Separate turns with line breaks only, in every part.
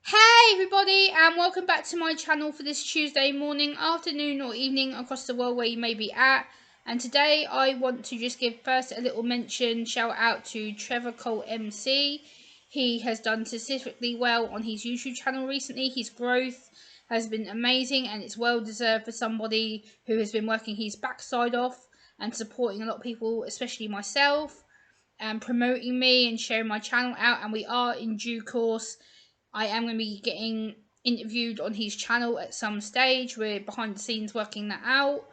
Hey everybody, and welcome back to my channel for this Tuesday morning, afternoon or evening across the world where you may be at. And today I want to just give first a little shout out to Trevor MC. He has done specifically well on his YouTube channel recently. His growth has been amazing and it's well deserved for somebody who has been working his backside off and supporting a lot of people, especially myself, and promoting me and sharing my channel out. And we are in due course, I am going to be getting interviewed on his channel at some stage. We're behind the scenes working that out.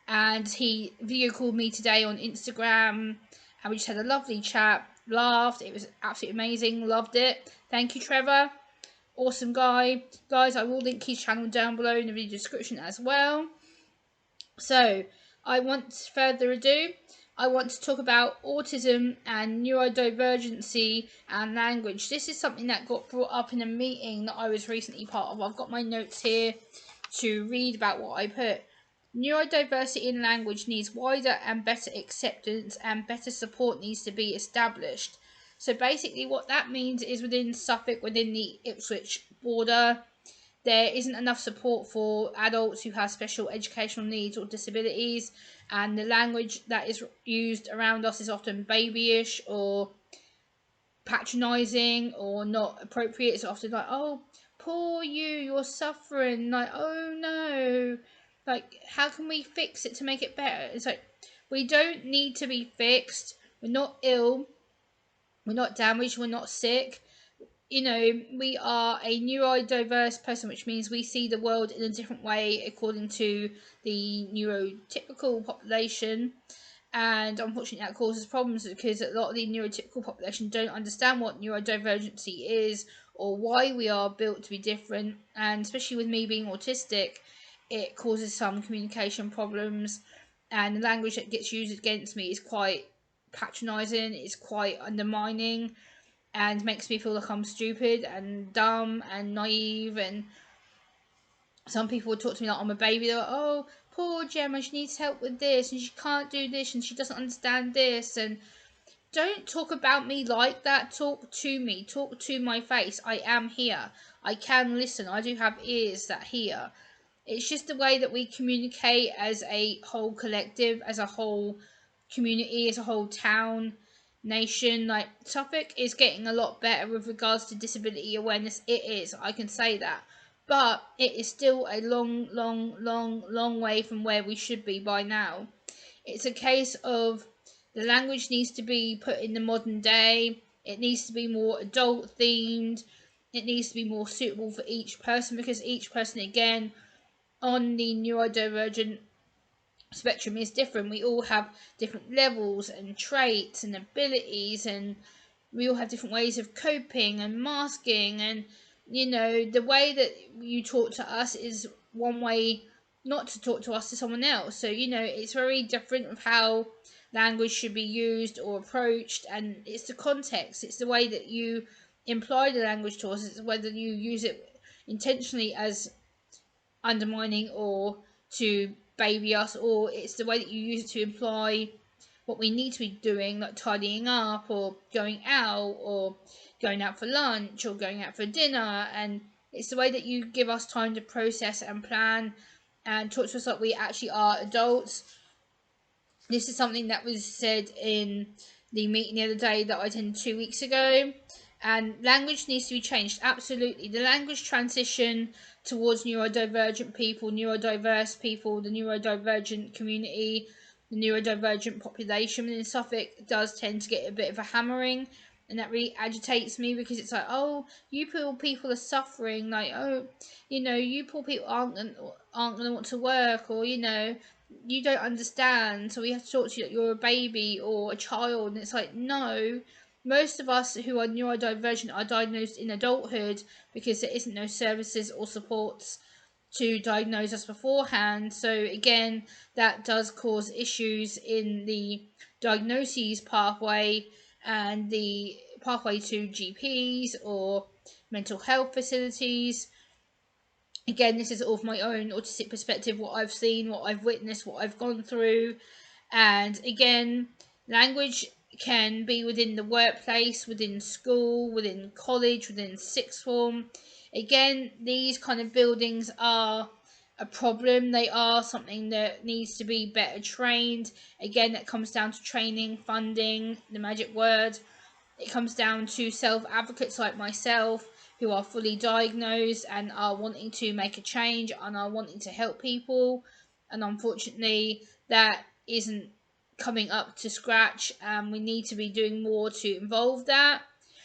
And he video called me today on Instagram and we just had a lovely chat, laughed. It was absolutely amazing, loved it. Thank you, Trevor. Awesome guy. Guys, I will link his channel down below in the video description as well. So, further ado, I want to talk about autism and neurodivergency and language. This is something that got brought up in a meeting that I was recently part of. I've got my notes here to read about what I put. Neurodiversity in language needs wider and better acceptance, and better support needs to be established. So basically what that means is within Suffolk, within the Ipswich border, there isn't enough support for adults who have special educational needs or disabilities, and the language that is used around us is often babyish or patronising or not appropriate. It's often like, oh, poor you're suffering, like, oh no, like, how can we fix it to make it better? It's like, we don't need to be fixed. We're not ill, we're not damaged, we're not sick. You know, we are a neurodiverse person, which means we see the world in a different way according to the neurotypical population. And unfortunately that causes problems because a lot of the neurotypical population don't understand what neurodivergency is or why we are built to be different. And especially with me being autistic, it causes some communication problems, and the language that gets used against me is quite patronising, it's quite undermining, and makes me feel like I'm stupid and dumb and naive. And some people would talk to me like I'm a baby. They're like, oh, poor Gemma, she needs help with this and she can't do this and she doesn't understand this. And don't talk about me like that. Talk to me, talk to my face. I am here, I can listen, I do have ears that hear. It's just the way that we communicate as a whole collective, as a whole community, as a whole town, nation. Like, Suffolk is getting a lot better with regards to disability awareness. It is, I can say that. But it is still a long way from where we should be by now. It's a case of the language needs to be put in the modern day. It needs to be more adult themed. It needs to be more suitable for each person, because each person, again, on the neurodivergent spectrum is different. We all have different levels and traits and abilities, and we all have different ways of coping and masking. And you know, the way that you talk to us is one way not to talk to us to someone else. So you know, it's very different of how language should be used or approached, and it's the context, it's the way that you imply the language to us, it's whether you use it intentionally as undermining or to baby us, or it's the way that you use it to imply what we need to be doing, like tidying up or going out for lunch or going out for dinner. And it's the way that you give us time to process and plan and talk to us like we actually are adults. This is something that was said in the meeting the other day that I attended 2 weeks ago. And language needs to be changed. Absolutely. The language transition towards neurodivergent people, neurodiverse people, the neurodivergent community, the neurodivergent population within Suffolk does tend to get a bit of a hammering. And that really agitates me, because it's like, oh, you poor people are suffering. Like, oh, you know, you poor people aren't going to want to work, or, you know, you don't understand, so we have to talk to you like you're a baby or a child. And it's like, no, most of us who are neurodivergent are diagnosed in adulthood because there isn't no services or supports to diagnose us beforehand. So again, that does cause issues in the diagnoses pathway and the pathway to GPs or mental health facilities. Again, this is all from my own autistic perspective, what I've seen, what I've witnessed, what I've gone through. And again, language can be within the workplace, within school, within college, within sixth form. Again, these kind of buildings are a problem. They are something that needs to be better trained. Again, that comes down to training, funding, the magic word. It comes down to self-advocates like myself who are fully diagnosed and are wanting to make a change and are wanting to help people. And unfortunately, that isn't coming up to scratch. We need to be doing more to involve that.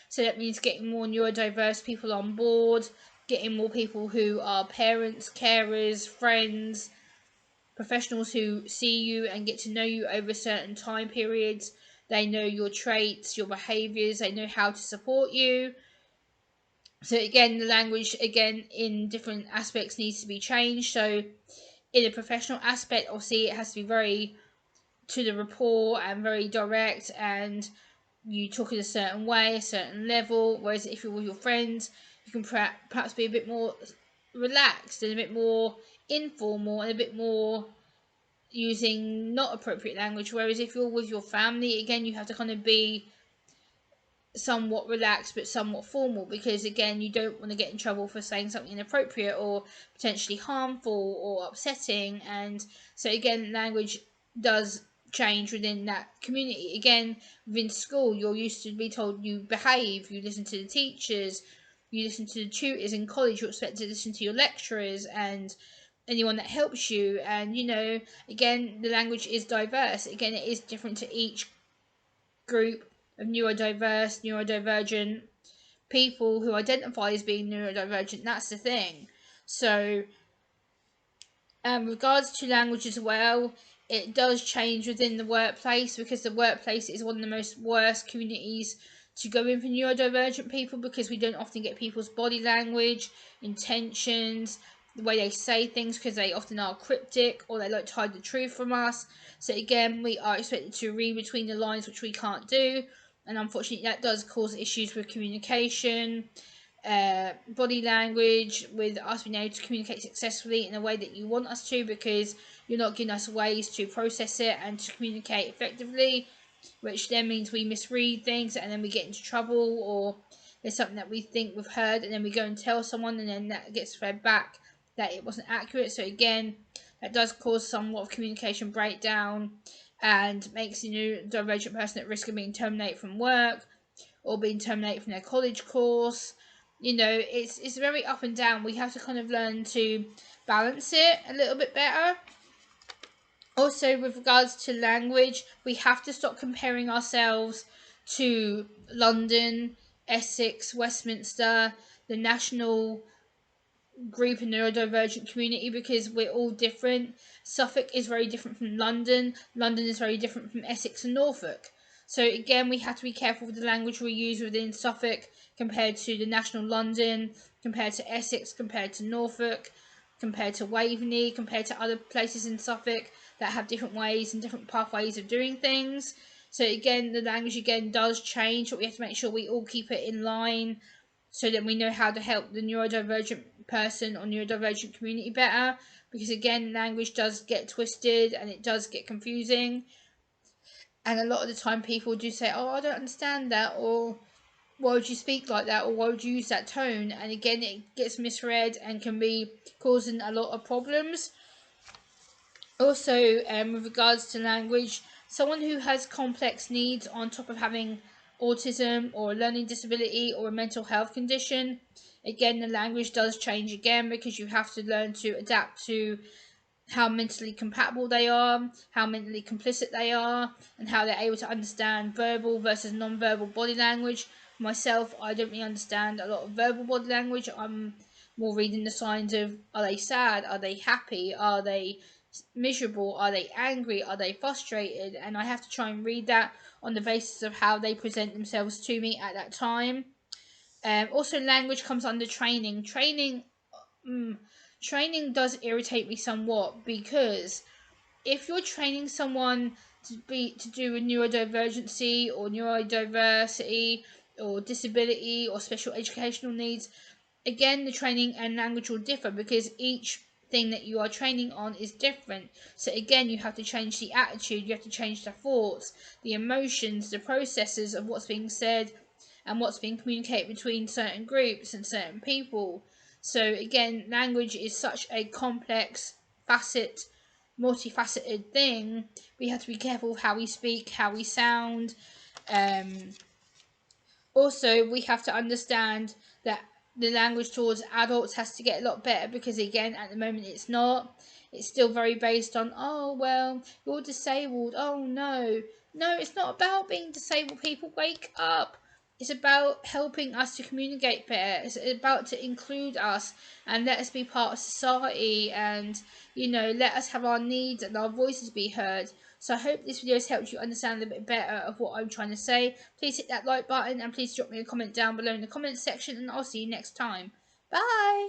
So that means getting more neurodiverse people on board, getting more people who are parents, carers, friends, professionals who see you and get to know you over certain time periods. They know your traits, your behaviors, they know how to support you. So again, the language again in different aspects needs to be changed. So in a professional aspect, obviously it has to be very to the rapport and very direct, and you talk in a certain way, a certain level. Whereas if you're with your friends, you can perhaps be a bit more relaxed and a bit more informal and a bit more using not appropriate language. Whereas if you're with your family, again, you have to kind of be somewhat relaxed but somewhat formal, because again, you don't want to get in trouble for saying something inappropriate or potentially harmful or upsetting. And so again, language does change within that community. Again, within school, you're used to be told you behave, you listen to the teachers, you listen to the tutors. In college, you're expected to listen to your lecturers and anyone that helps you. And again, the language is diverse. Again, it is different to each group of neurodiverse, neurodivergent people who identify as being neurodivergent. That's the thing. So, regards to language as well, it does change within the workplace, because the workplace is one of the most worst communities to go in for neurodivergent people, because we don't often get people's body language, intentions, the way they say things, because they often are cryptic or they like to hide the truth from us. So again, we are expected to read between the lines, which we can't do, and unfortunately that does cause issues with communication, body language, with us being able to communicate successfully in a way that you want us to, because you're not giving us ways to process it and to communicate effectively, which then means we misread things and then we get into trouble, or there's something that we think we've heard and then we go and tell someone and then that gets fed back that it wasn't accurate. So again, that does cause somewhat of communication breakdown and makes the neurodivergent person at risk of being terminated from work or being terminated from their college course. It's very up and down. We have to kind of learn to balance it a little bit better. Also, with regards to language, we have to stop comparing ourselves to London, Essex, Westminster, the national group and neurodivergent community, because we're all different. Suffolk is very different from London. London is very different from Essex and Norfolk. So again, we have to be careful with the language we use within Suffolk compared to the national London, compared to Essex, compared to Norfolk, compared to Waveney, compared to other places in Suffolk that have different ways and different pathways of doing things. So again, the language again does change, but we have to make sure we all keep it in line so that we know how to help the neurodivergent person or neurodivergent community better. Because again, language does get twisted and it does get confusing. And a lot of the time people do say, oh, I don't understand that, or why would you speak like that, or why would you use that tone? And again, it gets misread and can be causing a lot of problems. Also, with regards to language, someone who has complex needs on top of having autism or a learning disability or a mental health condition, again, the language does change again, because you have to learn to adapt to how mentally compatible they are, how mentally complicit they are, and how they're able to understand verbal versus non-verbal body language. Myself, I don't really understand a lot of verbal body language. I'm more reading the signs of, are they sad, are they happy, are they miserable, are they angry, are they frustrated, and I have to try and read that on the basis of how they present themselves to me at that time. Also, language comes under training. Training does irritate me somewhat, because if you're training someone to do with neurodivergency or neurodiversity or disability or special educational needs, again, the training and language will differ, because each thing that you are training on is different. So again, you have to change the attitude, you have to change the thoughts, the emotions, the processes of what's being said and what's being communicated between certain groups and certain people. So again, language is such a complex multifaceted thing. We have to be careful of how we speak, how we sound. Also, we have to understand that the language towards adults has to get a lot better, because again, at the moment it's not. It's still very based on, oh well, you're disabled, oh no, it's not about being disabled. People, wake up. It's about helping us to communicate better. It's about to include us and let us be part of society, and let us have our needs and our voices be heard. So I hope this video has helped you understand a bit better of what I'm trying to say. Please hit that like button and please drop me a comment down below in the comments section, and I'll see you next time. Bye!